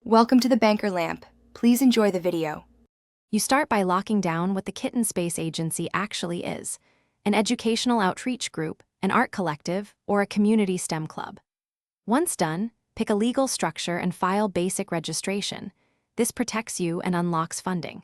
Welcome to the Banker Lamp. Please enjoy the video. You start by locking down what the Kitten Space Agency actually is: an educational outreach group, an art collective, or a community STEM club. Once done, pick a legal structure and file basic registration. This protects you and unlocks funding.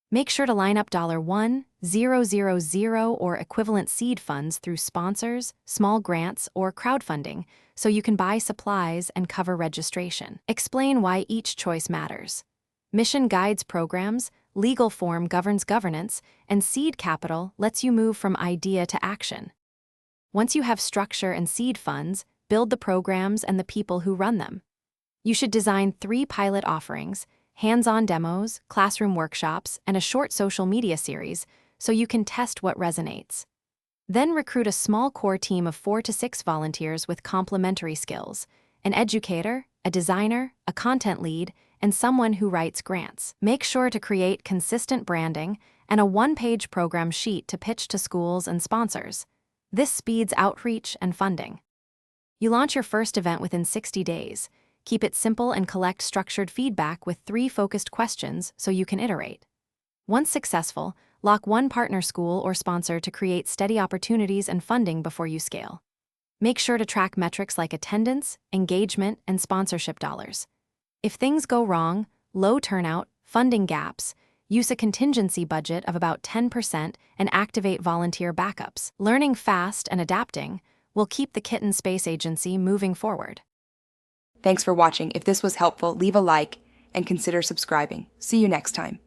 Make sure to line up $1,000 or equivalent seed funds through sponsors, small grants, or crowdfunding so you can buy supplies and cover registration. Explain why each choice matters. Mission guides programs, legal form governs governance, and seed capital lets you move from idea to action. Once you have structure and seed funds, build the programs and the people who run them. You should design 3 pilot offerings: hands-on demos, classroom workshops, and a short social media series so you can test what resonates. Then recruit a small core team of 4 to 6 volunteers with complementary skills: an educator, a designer, a content lead, and someone who writes grants. Make sure to create consistent branding and a 1-page program sheet to pitch to schools and sponsors. This speeds outreach and funding. You launch your first event within 60 days. Keep it simple and collect structured feedback with 3 focused questions so you can iterate. Once successful, lock one partner school or sponsor to create steady opportunities and funding before you scale. Make sure to track metrics like attendance, engagement, and sponsorship dollars. If things go wrong, low turnout, funding gaps, use a contingency budget of about 10% and activate volunteer backups. Learning fast and adapting will keep the Kitten Space Agency moving forward. Thanks for watching. If this was helpful, leave a like and consider subscribing. See you next time.